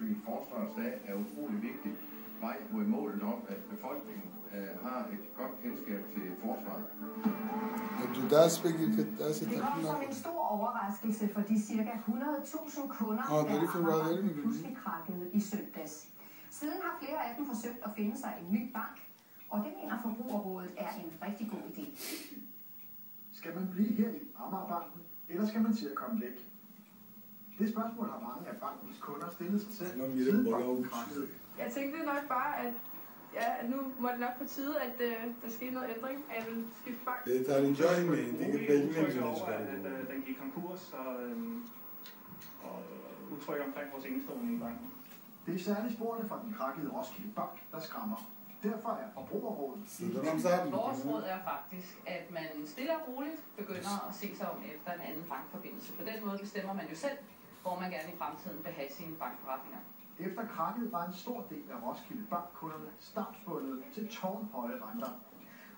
sige, Forsvarets dag er utrolig vigtig vej mod målet om, at befolkningen har et godt kendskab til forsvaret. Det kom som en stor overraskelse for de ca. 100.000 kunder, der pludselig krakkede i søndags. Siden har flere af dem forsøgt at finde sig en ny bank, og det mener Forbrugerrådet er en rigtig god idé. Skal man blive her i Amagerbanken, eller skal man til at komme væk? Det spørgsmål har mange af bankens kunder stillet sig selv, siden banken krakkede. Jeg tænkte nok bare, at nu må det nok på tide, at der sker noget ændring, at jeg vil skifte bank. Det er en enjoyment, det kan begge over, at den gik konkurs og utryg omkring vores indstående i banken. Det er særligt sporene fra den krakkede Roskilde Bank, der skræmmer. Derfor er Forbrugerrådet. Vores råd er faktisk, at man stille og roligt begynder at se sig om efter en anden bankforbindelse. På den måde bestemmer man jo selv, hvor man gerne i fremtiden vil have sine bankforretninger. Efter krakket var en stor del af Roskilde Bank-kunderne stavnsbundet til tårnhøje renter.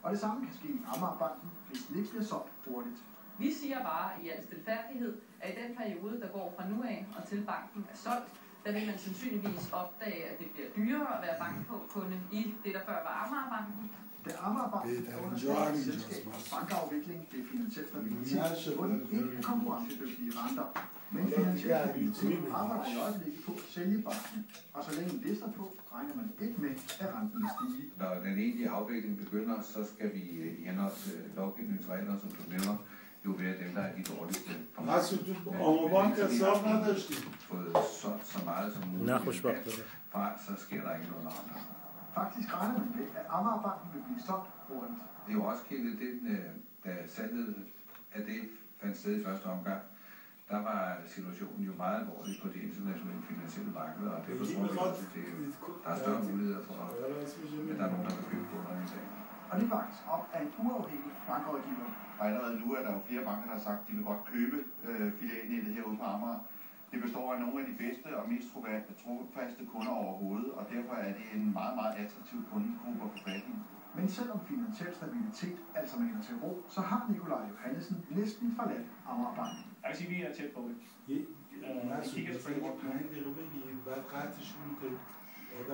Og det samme kan ske i Amagerbanken, hvis den ikke bliver solgt hurtigt. Vi siger bare i al stilfærdighed, at i den periode, der går fra nu af og til banken er solgt, der vil man sandsynligvis opdage, at det bliver dyrere at være bankkunde i det, der før var Amagerbanken. Da Amagerbanken er under selskab for bankafvikling, det er finansielt stabilitet, hvor den ikke er konkurrencedygtige renter. Men finansielt stabilitet arbejder i øjeblikket på at sælge banken, og så længe det står på, regner man ikke med, at renten vil stige. Når den egentlige afvikling begynder, så skal vi i henhold til lovgivningsregler, som du nævner, jo være dem, der er de dårligste. Fået så meget som muligt fra, så sker der ikke noget andre. Faktisk regner man med, at Amagerbanken vil blive solgt hurtigt. Det er jo også kildet det, da salget af det fandt sted i første omgang. Der var situationen jo meget alvorlig på de internationale finansielle markeder, og derfor tror jeg også, at der er større muligheder for, at der er nogen, der kan købe kunderne i dag. Og det er faktisk op af en uafhængig bankrådgiver. Og allerede nu er der jo flere banker, der har sagt, at de vil godt købe filialnettet herude på Amager. Det består af nogle af de bedste og mest trofaste kunder overhovedet, og derfor er det en meget, meget attraktiv kundegruppe at få fat i. Men selvom finansiel stabilitet altså mener til ro, så har Nikolaj Johannesen næsten forladt Amagerbanken. Jeg vil sige, at vi er tæt på det.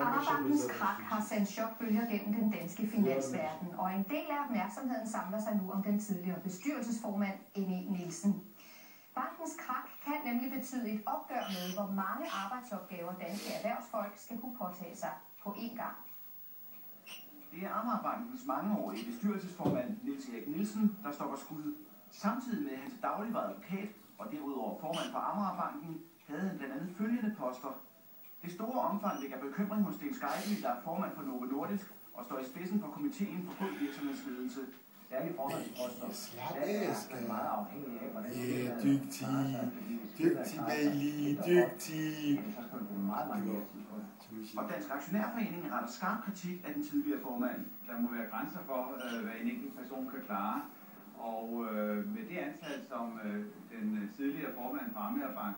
Amagerbankens krak har sendt chokbølger gennem den danske finansverden, og en del af opmærksomheden samler sig nu om den tidligere bestyrelsesformand N.E. Nielsen. Bankens krak kan nemlig betyde et opgør med, hvor mange arbejdsopgaver danske erhvervsfolk skal kunne påtage sig på én gang. Det er Amagerbankens mangeårige bestyrelsesformand Niels Erik Nielsen, der stopper skud. Samtidig med hans daglig var advokat og derudover formand for Amagerbanken, havde han blandt andet følgende poster. Det store omfang vækker bekymring hos Sten Skeidel, der er formand for Novo Nordisk og står i spidsen for komiteen for god virksomhedsledelse. Særlig formandsposter. Det er meget afhængig af, hvordan det er. Dygtig, Bailey, dygtig. Og Dansk Aktionærforening retter skarp kritik af den tidligere formand. Der må være grænser for, hvad en enkelt person kan klare. Og med det antal, som den tidligere formand for Amagerbanken